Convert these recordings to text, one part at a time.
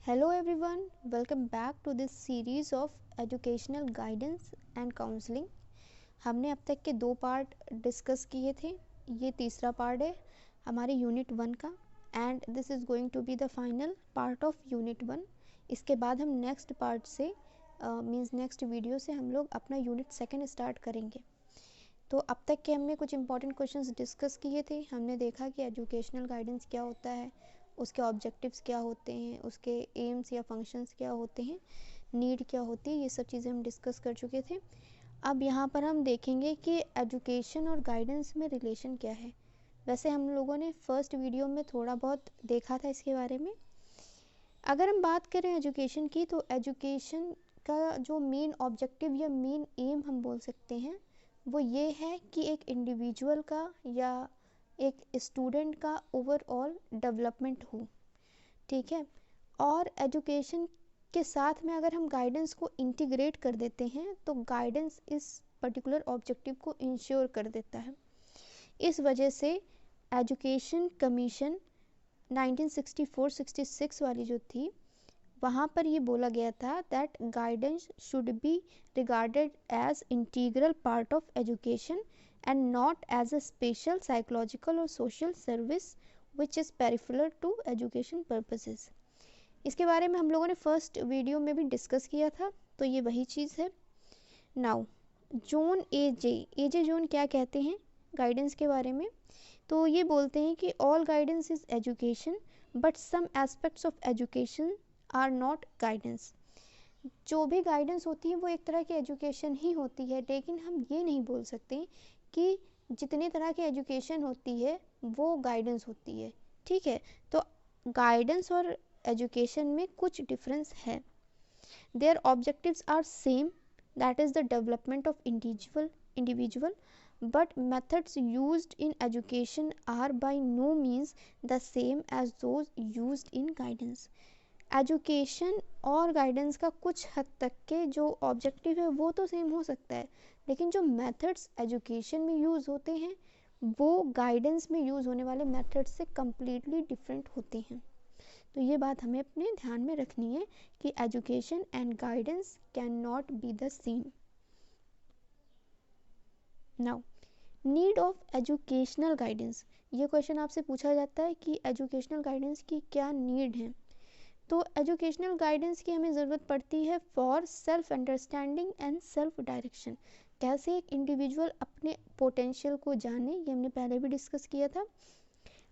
Hello everyone, welcome back to this series of educational guidance and counseling. हमने अब तक के 2 पार्ट डिस्कस किए थे. ये तीसरा पार्ट है हमारे यूनिट 1 का and this is going to be the final part of unit 1. इसके बाद हम नेक्स्ट पार्ट से मींस नेक्स्ट वीडियो से हम लोग अपना यूनिट 2 स्टार्ट करेंगे. तो अब तक के हमने कुछ इंपॉर्टेंट क्वेश्चंस डिस्कस किए थे. हमने देखा कि एजुकेशनल गाइडेंस क्या होता है, उसके ऑब्जेक्टिव्स क्या होते हैं, उसके एम्स या फंक्शंस क्या होते हैं, नीड क्या होती है, ये सब चीज़ें हम डिस्कस कर चुके थे. अब यहाँ पर हम देखेंगे कि एजुकेशन और गाइडेंस में रिलेशन क्या है. वैसे हम लोगों ने फर्स्ट वीडियो में थोड़ा बहुत देखा था इसके बारे में. अगर हम बात करें एजुकेशन की, तो एजुकेशन का जो मेन ऑब्जेक्टिव या मेन एम हम बोल सकते हैं वो ये है कि एक इंडिविजुअल का या एक स्टूडेंट का ओवरऑल डेवलपमेंट हो. ठीक है. और एजुकेशन के साथ में अगर हम गाइडेंस को इंटीग्रेट कर देते हैं तो गाइडेंस इस पर्टिकुलर ऑब्जेक्टिव को इंश्योर कर देता है. इस वजह से एजुकेशन कमीशन 1964-66 वाली जो थी, वहाँ पर ये बोला गया था that guidance should be regarded as integral part of education and not as a special psychological और social service which is peripheral to education purposes. इसके बारे में हम लोगों ने फर्स्ट वीडियो में भी डिस्कस किया था, तो ये वही चीज़ है. नाउ जोन एजे जोन क्या कहते हैं गाइडेंस के बारे में, तो ये बोलते हैं कि all guidance is education but some aspects of education are not guidance. जो भी गाइडेंस होती है वो एक तरह की एजुकेशन ही होती है, लेकिन हम ये नहीं बोल सकते कि जितने तरह की एजुकेशन होती है वो गाइडेंस होती है. ठीक है. तो गाइडेंस और एजुकेशन में कुछ डिफरेंस है. Their objectives are same, that is the development of individual but methods used in education are by no means the same as those used in guidance. Education और गाइडेंस का कुछ हद तक के जो ऑब्जेक्टिव है वो तो सेम हो सकता है, लेकिन जो मेथड्स एजुकेशन में यूज़ होते हैं वो गाइडेंस में यूज़ होने वाले मेथड्स से कम्प्लीटली डिफरेंट होते हैं. तो ये बात हमें अपने ध्यान में रखनी है कि education and guidance can not be the same. Now need of educational guidance. ये क्वेश्चन आपसे पूछा जाता है कि एजुकेशनल गाइडेंस की क्या नीड है. तो एजुकेशनल गाइडेंस की हमें ज़रूरत पड़ती है for self understanding and self direction. कैसे एक इंडिविजुअल अपने पोटेंशियल को जाने, ये हमने पहले भी डिस्कस किया था.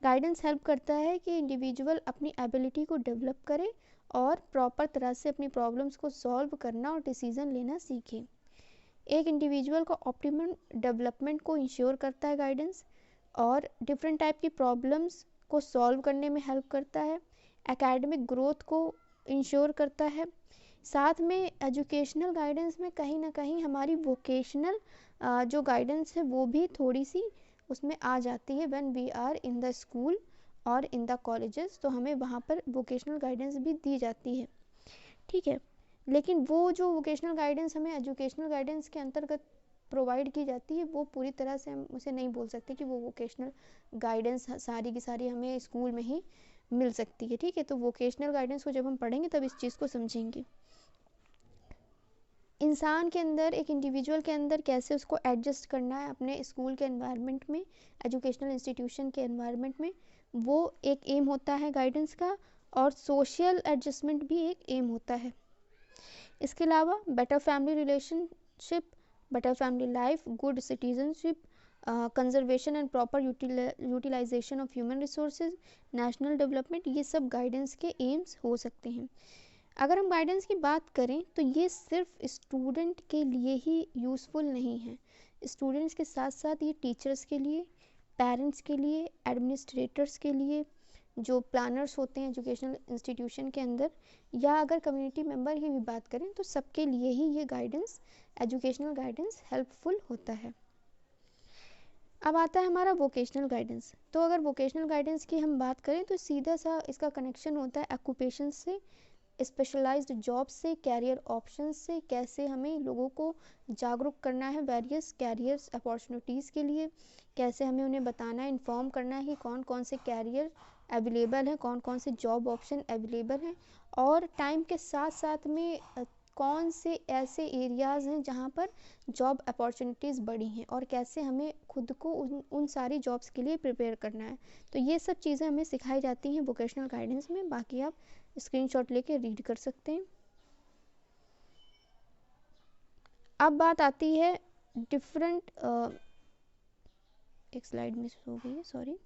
गाइडेंस हेल्प करता है कि इंडिविजुअल अपनी एबिलिटी को डेवलप करे और प्रॉपर तरह से अपनी प्रॉब्लम्स को सॉल्व करना और डिसीजन लेना सीखे. एक इंडिविजुअल का ऑप्टिमम डेवलपमेंट को इंश्योर करता है गाइडेंस, और डिफरेंट टाइप की प्रॉब्लम्स को सॉल्व करने में हेल्प करता है, एकेडमिक ग्रोथ को इंश्योर करता है. साथ में एजुकेशनल गाइडेंस में कहीं ना कहीं हमारी वोकेशनल जो गाइडेंस है वो भी थोड़ी सी उसमें आ जाती है. When we are in the school और इन द कॉलेजेस, तो हमें वहाँ पर वोकेशनल गाइडेंस भी दी जाती है. ठीक है. लेकिन वो जो वोकेशनल गाइडेंस हमें एजुकेशनल गाइडेंस के अंतर्गत प्रोवाइड की जाती है वो पूरी तरह से हम उसे नहीं बोल सकते कि वो वोकेशनल गाइडेंस सारी की सारी हमें स्कूल में ही मिल सकती है. ठीक है. तो वोकेशनल गाइडेंस को जब हम पढ़ेंगे तब इस चीज़ को समझेंगे. इंसान के अंदर, एक इंडिविजुअल के अंदर कैसे उसको एडजस्ट करना है अपने स्कूल के एनवायरनमेंट में, एजुकेशनल इंस्टीट्यूशन के एनवायरनमेंट में, वो एक एम होता है गाइडेंस का. और सोशल एडजस्टमेंट भी एक एम होता है. इसके अलावा better family relationship, better family life, good citizenship, conservation and proper utilisation of human resources, national development, ये सब गाइडेंस के एम्स हो सकते हैं. अगर हम गाइडेंस की बात करें तो ये सिर्फ स्टूडेंट के लिए ही यूज़फुल नहीं है. स्टूडेंट्स के साथ साथ ये टीचर्स के लिए, पेरेंट्स के लिए, एडमिनिस्ट्रेटर्स के लिए, जो प्लानर्स होते हैं एजुकेशनल इंस्टीट्यूशन के अंदर, या अगर कम्युनिटी मेंबर की भी बात करें तो सबके लिए ही ये गाइडेंस, एजुकेशनल गाइडेंस हेल्पफुल होता है. अब आता है हमारा वोकेशनल गाइडेंस. तो अगर वोकेशनल गाइडेंस की हम बात करें तो सीधा सा इसका कनेक्शन होता है ऑक्यूपेशन से, स्पेशलाइज्ड जॉब से, कैरियर ऑप्शन से. कैसे हमें लोगों को जागरूक करना है वेरियस कैरियर्स अपॉर्चुनिटीज़ के लिए, कैसे हमें उन्हें बताना है, इन्फॉर्म करना है कि कौन कौन से कैरियर अवेलेबल हैं, कौन कौन से जॉब ऑप्शन अवेलेबल हैं, और टाइम के साथ साथ में कौन से ऐसे एरियाज़ हैं जहाँ पर जॉब अपॉर्चुनिटीज़ बढ़ी हैं और कैसे हमें खुद को उन सारी जॉब्स के लिए प्रिपेयर करना है। तो ये सब चीज़ें हमें सिखाई जाती हैं वोकेशनल गाइडेंस में। बाकी आप स्क्रीनशॉट लेके रीड कर सकते हैं। अब बात आती है डिफरेंट, एक स्लाइड मिस हो गई है, sorry.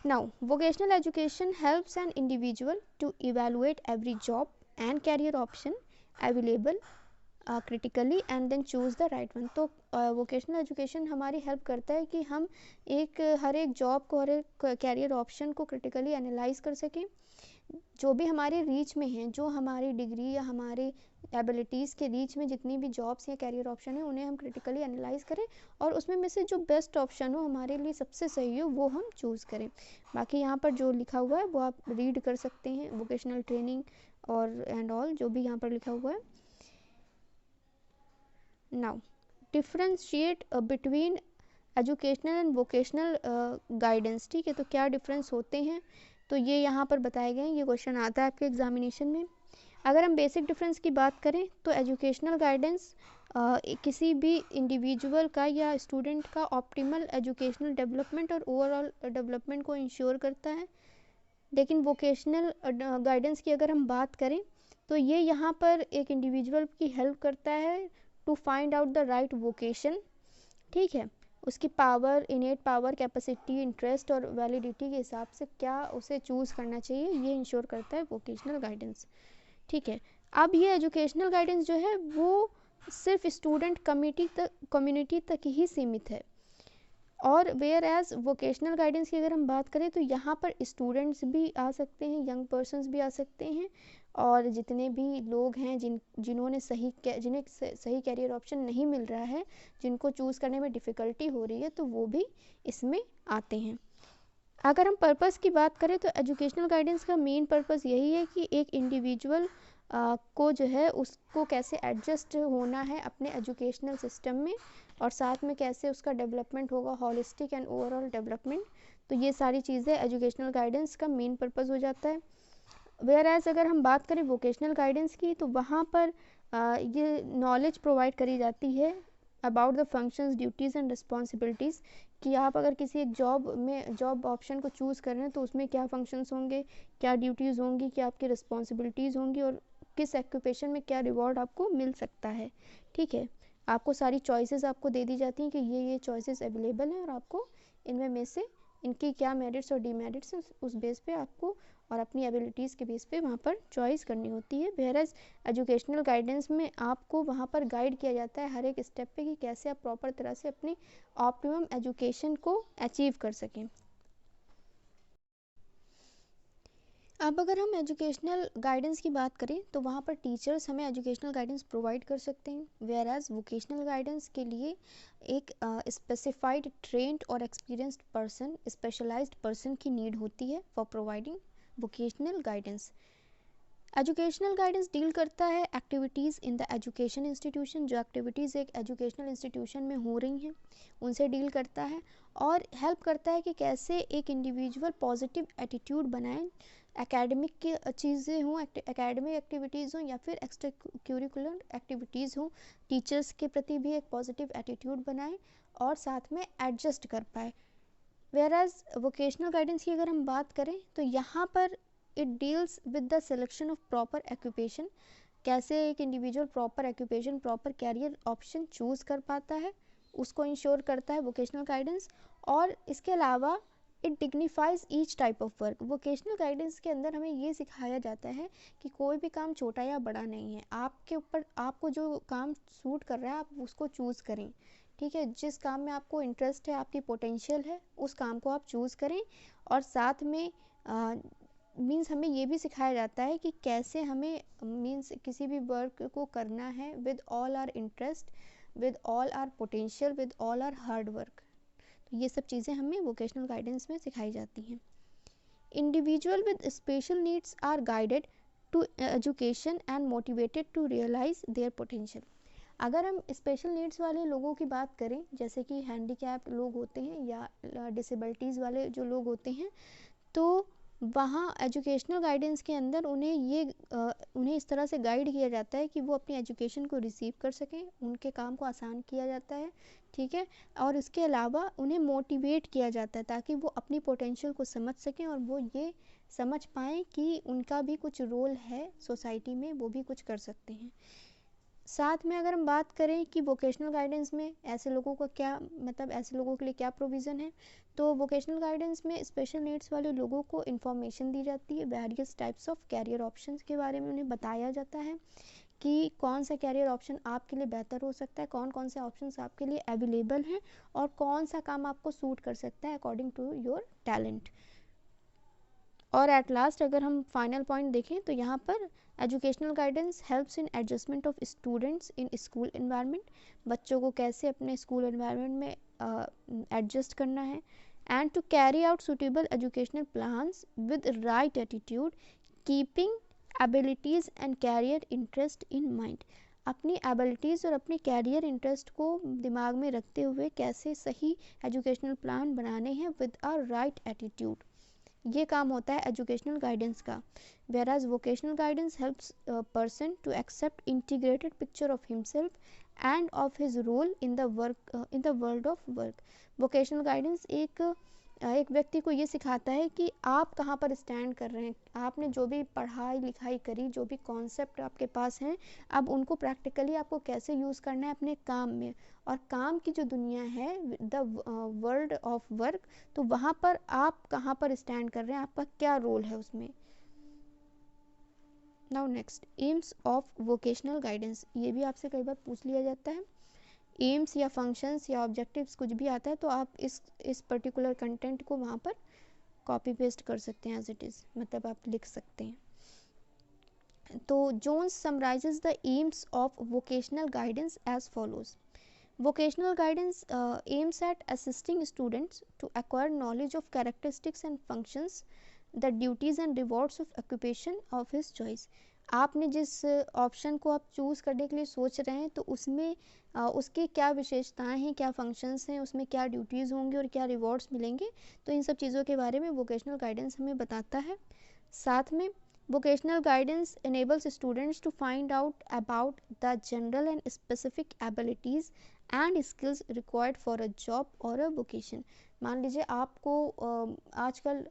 Now, vocational education helps an individual to evaluate every job and career option available critically and then choose the right one. तो vocational education हमारी help करता है कि हम हर एक जॉब को, हर एक कैरियर ऑप्शन को क्रिटिकली एनालाइज कर सकें, जो भी हमारे रीच में हैं, जो हमारी डिग्री या हमारे एबिलिटीज़ के रीच में जितनी भी जॉब्स या कैरियर ऑप्शन है उन्हें हम क्रिटिकली एनालाइज करें और उसमें में से जो बेस्ट ऑप्शन हो, हमारे लिए सबसे सही हो, वो हम चूज़ करें। बाकी यहाँ पर जो लिखा हुआ है वो आप रीड कर सकते हैं, वोकेशनल ट्रेनिंग और एंड ऑल जो भी यहाँ पर लिखा हुआ है। Now differentiate between educational and vocational guidance. ठीक है, तो क्या डिफरेंस होते हैं, तो ये यहाँ पर बताए गए हैं। ये क्वेश्चन आता है आपके एग्जामिनेशन में। अगर हम बेसिक डिफरेंस की बात करें तो एजुकेशनल गाइडेंस किसी भी इंडिविजुअल का या स्टूडेंट का ऑप्टिमल एजुकेशनल डेवलपमेंट और ओवरऑल डेवलपमेंट को इंश्योर करता है। लेकिन वोकेशनल गाइडेंस की अगर हम बात करें तो ये यहाँ पर एक इंडिविजुअल की हेल्प करता है to find out the right vocation. ठीक है, उसकी power, innate power, capacity, interest और वैलिडिटी के हिसाब से क्या उसे चूज़ करना चाहिए, ये इंश्योर करता है वोकेशनल गाइडेंस। ठीक है, अब ये एजुकेशनल गाइडेंस जो है वो सिर्फ स्टूडेंट कम्युनिटी तक ही सीमित है, और वेयर एज वोकेशनल गाइडेंस की अगर हम बात करें तो यहाँ पर स्टूडेंट्स भी आ सकते हैं, यंग पर्सन्स भी आ सकते हैं, और जितने भी लोग हैं जिन्हें सही कैरियर ऑप्शन नहीं मिल रहा है, जिनको चूज़ करने में डिफ़िकल्टी हो रही है, तो वो भी इसमें आते हैं। अगर हम पर्पस की बात करें तो एजुकेशनल गाइडेंस का मेन पर्पस यही है कि एक इंडिविजुअल को जो है उसको कैसे एडजस्ट होना है अपने एजुकेशनल सिस्टम में, और साथ में कैसे उसका डेवलपमेंट होगा, हॉलिस्टिक एंड ओवरऑल डेवलपमेंट। तो ये सारी चीज़ें एजुकेशनल गाइडेंस का मेन पर्पस हो जाता है। वेयर एज अगर हम बात करें वोकेशनल गाइडेंस की तो वहाँ पर ये नॉलेज प्रोवाइड करी जाती है about the functions, duties and responsibilities, कि आप अगर किसी एक जॉब ऑप्शन को चूज़ कर रहे हैं तो उसमें क्या फंक्शंस होंगे, क्या ड्यूटीज़ होंगी, क्या आपकी रिस्पॉन्सिबिलिटीज़ होंगी, और किस ऑक्यूपेशन में क्या रिवॉर्ड आपको मिल सकता है। ठीक है, आपको सारी चॉइसेस आपको दे दी जाती हैं कि ये चॉइसेस अवेलेबल हैं और आपको इनमें में से इनकी क्या मेरिट्स और डीमेरिट्स हैं उस बेस पे आपको और अपनी एबिलिटीज़ के बेस पे वहाँ पर चॉइस करनी होती है। वेयरएज एजुकेशनल गाइडेंस में आपको वहाँ पर गाइड किया जाता है हर एक स्टेप पे कि कैसे आप प्रॉपर तरह से अपनी ऑप्टिमम एजुकेशन को अचीव कर सकें। अब अगर हम एजुकेशनल गाइडेंस की बात करें तो वहाँ पर टीचर्स हमें एजुकेशनल गाइडेंस प्रोवाइड कर सकते हैं, वेयर एज वोकेशनल गाइडेंस के लिए एक स्पेसिफाइड ट्रेंड और एक्सपीरियंस्ड पर्सन, स्पेशलाइज्ड पर्सन की नीड होती है for providing vocational guidance. Educational guidance deal करता है activities in the education institution, जो एक्टिविटीज़ एक एजुकेशनल इंस्टीट्यूशन में हो रही हैं उनसे डील करता है, और हेल्प करता है कि कैसे एक इंडिविजुअल पॉजिटिव एटीट्यूड बनाए, एकेडमिक की चीज़ें हों, एकेडमिक एक्टिविटीज़ हों या फिर एक्स्ट्रा करिकुलर एक्टिविटीज़ हों, टीचर्स के प्रति भी एक पॉजिटिव एटीट्यूड बनाए और साथ में एडजस्ट कर पाए। वेयर एज वोकेशनल गाइडेंस की अगर हम बात करें तो यहाँ पर it deals with the selection of proper occupation, कैसे एक individual proper occupation, proper career option choose कर पाता है, उसको इंश्योर करता है वोकेशनल गाइडेंस। और इसके अलावा it dignifies each type of work. Vocational guidance के अंदर हमें ये सिखाया जाता है कि कोई भी काम छोटा या बड़ा नहीं है, आपके ऊपर आपको जो काम सूट कर रहा है आप उसको चूज़ करें। ठीक है, जिस काम में आपको इंटरेस्ट है, आपकी पोटेंशियल है, उस काम को आप चूज़ करें। और साथ में मीन्स हमें ये भी सिखाया जाता है कि कैसे हमें मीन्स किसी भी वर्क को करना है with all our interest, with all our potential, with all our hard work. तो ये सब चीज़ें हमें वोकेशनल गाइडेंस में सिखाई जाती हैं। Individual with special needs are guided to education and motivated to realise their potential. अगर हम स्पेशल नीड्स वाले लोगों की बात करें, जैसे कि हैंडीकैप्ड लोग होते हैं या डिसेबिलिटीज़ वाले जो लोग होते हैं, तो वहाँ एजुकेशनल गाइडेंस के अंदर उन्हें इस तरह से गाइड किया जाता है कि वो अपनी एजुकेशन को रिसीव कर सकें, उनके काम को आसान किया जाता है, ठीक है। और इसके अलावा उन्हें मोटिवेट किया जाता है ताकि वो अपनी पोटेंशियल को समझ सकें और वो ये समझ पाएँ कि उनका भी कुछ रोल है सोसाइटी में, वो भी कुछ कर सकते हैं। साथ में अगर हम बात करें कि वोकेशनल गाइडेंस में ऐसे लोगों का क्या मतलब ऐसे लोगों के लिए क्या प्रोविज़न है, तो वोकेशनल गाइडेंस में स्पेशल नीड्स वाले लोगों को इन्फॉर्मेशन दी जाती है, various types of career options के बारे में उन्हें बताया जाता है कि कौन सा कैरियर ऑप्शन आपके लिए बेहतर हो सकता है, कौन कौन से ऑप्शंस आपके लिए अवेलेबल हैं और कौन सा काम आपको सूट कर सकता है अकॉर्डिंग टू योर टैलेंट। और एट लास्ट अगर हम फाइनल पॉइंट देखें तो यहाँ पर educational guidance helps in adjustment of students in school environment, बच्चों को कैसे अपने स्कूल एनवायरनमेंट में एडजस्ट करना है, and to carry out suitable educational plans with right attitude, keeping abilities and career interest in mind, अपनी एबिलिटीज़ और अपने कैरियर इंटरेस्ट को दिमाग में रखते हुए कैसे सही एजुकेशनल प्लान बनाने हैं विद अ राइट एटीट्यूड। ये काम होता है एजुकेशनल गाइडेंस का। Where as vocational guidance helps person to accept integrated picture of himself and of his role in the world of work. Vocational guidance एक व्यक्ति को ये सिखाता है कि आप कहाँ पर स्टैंड कर रहे हैं, आपने जो भी पढ़ाई लिखाई करी, जो भी कॉन्सेप्ट आपके पास हैं, अब उनको प्रैक्टिकली आपको कैसे यूज़ करना है अपने काम में। और काम की जो दुनिया है, द वर्ल्ड ऑफ वर्क, तो वहाँ पर आप कहाँ पर स्टैंड कर रहे हैं, आपका क्या रोल है उसमें। Now next, AIIMS of vocational guidance, ये भी आपसे कई बार पूछ लिया जाता है। एम्स या फंक्शंस या ऑब्जेक्टिव्स कुछ भी आता है तो आप इस पर्टिकुलर कंटेंट को वहाँ पर कॉपी पेस्ट कर सकते हैं एज इट इज़, मतलब आप लिख सकते हैं। तो Jones summarises the aims of vocational guidance as follows. Vocational guidance aims at assisting students to acquire knowledge of characteristics and functions, the duties and rewards of occupation of his choice. आपने जिस option को आप choose करने के लिए सोच रहे हैं तो उसमें उसकी क्या विशेषताएं हैं, क्या फंक्शंस हैं, उसमें क्या ड्यूटीज़ होंगी और क्या रिवॉर्ड्स मिलेंगे, तो इन सब चीज़ों के बारे में वोकेशनल गाइडेंस हमें बताता है। साथ में vocational guidance enables students to find out about the general and specific abilities and skills required for a job or a vocation. मान लीजिए आपको आजकल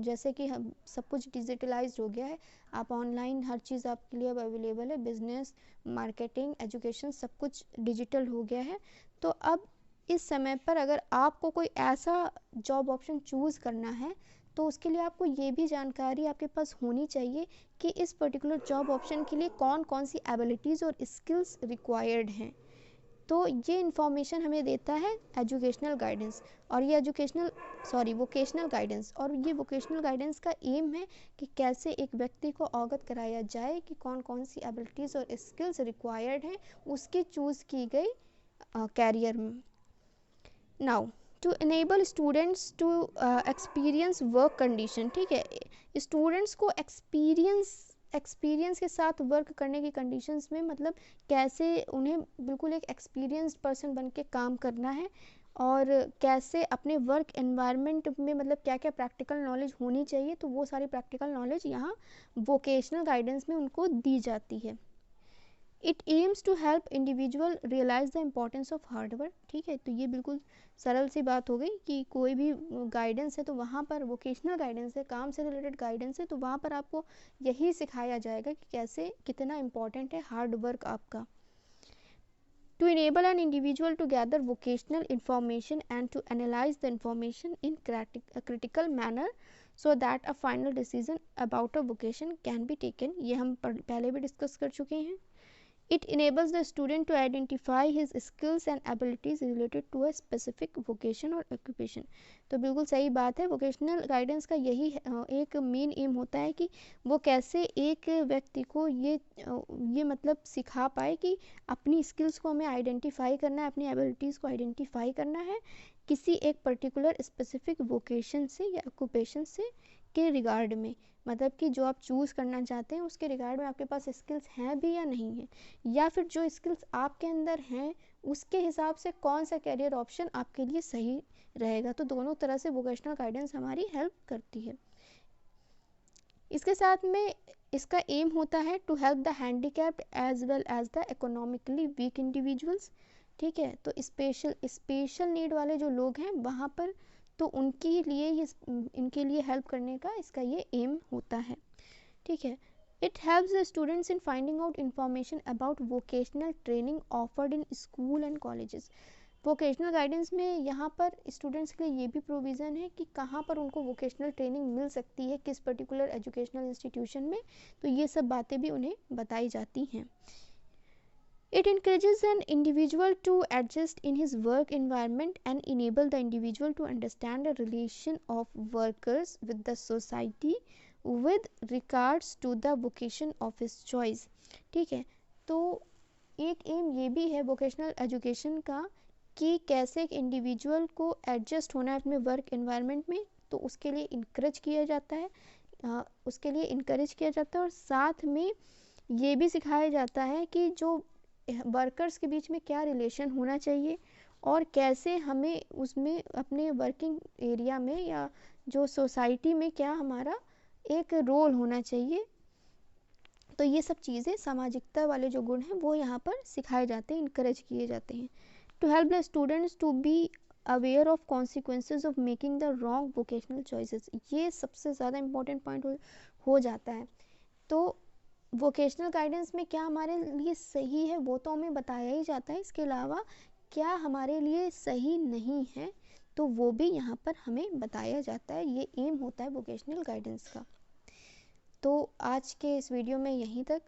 जैसे कि हम सब कुछ डिजिटलाइज्ड हो गया है, आप ऑनलाइन हर चीज़ आपके लिए अब अवेलेबल है, बिजनेस, मार्केटिंग, एजुकेशन सब कुछ डिजिटल हो गया है। तो अब इस समय पर अगर आपको कोई ऐसा जॉब ऑप्शन चूज़ करना है तो उसके लिए आपको ये भी जानकारी आपके पास होनी चाहिए कि इस पर्टिकुलर जॉब ऑप्शन के लिए कौन कौन सी एबिलिटीज़ और स्किल्स रिक्वायर्ड हैं। तो ये इन्फॉर्मेशन हमें देता है एजुकेशनल गाइडेंस, और ये वोकेशनल गाइडेंस, और ये वोकेशनल गाइडेंस का एम है कि कैसे एक व्यक्ति को अवगत कराया जाए कि कौन कौन सी एबिलिटीज़ और स्किल्स रिक्वायर्ड हैं उसकी चूज़ की गई कैरियर में। Now to enable students to experience work condition, ठीक है, स्टूडेंट्स को एक्सपीरियंस के साथ वर्क करने की कंडीशंस में मतलब कैसे उन्हें बिल्कुल एक एक्सपीरियंस्ड पर्सन बन के काम करना है और कैसे अपने वर्क एनवायरनमेंट में मतलब क्या क्या प्रैक्टिकल नॉलेज होनी चाहिए, तो वो सारी प्रैक्टिकल नॉलेज यहाँ वोकेशनल गाइडेंस में उनको दी जाती है। It aims to help individual realise the importance of hard work, ठीक है। तो ये बिल्कुल सरल सी बात हो गई कि कोई भी गाइडेंस है तो वहाँ पर वोकेशनल गाइडेंस है, काम से रिलेटेड गाइडेंस है, तो वहाँ पर आपको यही सिखाया जाएगा कि कैसे कितना इम्पोर्टेंट है हार्ड वर्क आपका। To enable an individual to gather vocational information and to analyze the information in a critical manner so that a final decision about a vocation can be taken, ये हम पहले भी discuss कर चुके हैं। It enables the student to identify his skills and abilities related to a specific vocation or occupation. तो बिल्कुल सही बात है, वोकेशनल गाइडेंस का यही एक मेन एम होता है कि वो कैसे एक व्यक्ति को ये मतलब सिखा पाए कि अपनी स्किल्स को हमें आइडेंटिफाई करना है, अपनी एबिलिटीज़ को आइडेंटिफाई करना है किसी एक पर्टिकुलर स्पेसिफिक वोकेशन से या ऑक्यूपेशन से के रिगार्ड में, मतलब कि जो आप चूज़ करना चाहते हैं उसके रिगार्ड में आपके पास स्किल्स हैं भी या नहीं है, या फिर जो स्किल्स आपके अंदर हैं उसके हिसाब से कौन सा कैरियर ऑप्शन आपके लिए सही रहेगा। तो दोनों तरह से वोकेशनल गाइडेंस हमारी हेल्प करती है। इसके साथ में इसका एम होता है to help the handicapped as well as the economically weak individuals. ठीक है, तो स्पेशल नीड वाले जो लोग हैं वहाँ पर, तो उनके लिए ये इनके लिए हेल्प करने का इसका ये एम होता है। ठीक है, it helps the students in finding out information about vocational training offered in school and colleges. Vocational guidance में यहाँ पर स्टूडेंट्स के लिए ये भी प्रोविज़न है कि कहाँ पर उनको वोकेशनल ट्रेनिंग मिल सकती है, किस पर्टिकुलर एजुकेशनल इंस्टीट्यूशन में, तो ये सब बातें भी उन्हें बताई जाती हैं। It encourages an individual to adjust in his work environment and enable the individual to understand the relation of workers with the society with regards to the vocation of his choice। ठीक है, तो एक M ये भी है vocational education का कि कैसे एक इंडिविजुअल को एडजस्ट होना है अपने वर्क एनवायरनमेंट में, तो उसके लिए इनकरेज किया जाता है, और साथ में ये भी सिखाया जाता है कि जो वर्कर्स के बीच में क्या रिलेशन होना चाहिए और कैसे हमें उसमें अपने वर्किंग एरिया में या जो सोसाइटी में क्या हमारा एक रोल होना चाहिए। तो ये सब चीज़ें, सामाजिकता वाले जो गुण हैं वो यहाँ पर सिखाए जाते हैं, इनकरेज किए जाते हैं। To help the students to be aware of consequences of making the wrong vocational choices, ये सबसे ज़्यादा इम्पोर्टेंट पॉइंट हो जाता है। तो वोकेशनल गाइडेंस में क्या हमारे लिए सही है वो तो हमें बताया ही जाता है, इसके अलावा क्या हमारे लिए सही नहीं है तो वो भी यहाँ पर हमें बताया जाता है। ये एम होता है वोकेशनल गाइडेंस का। तो आज के इस वीडियो में यहीं तक।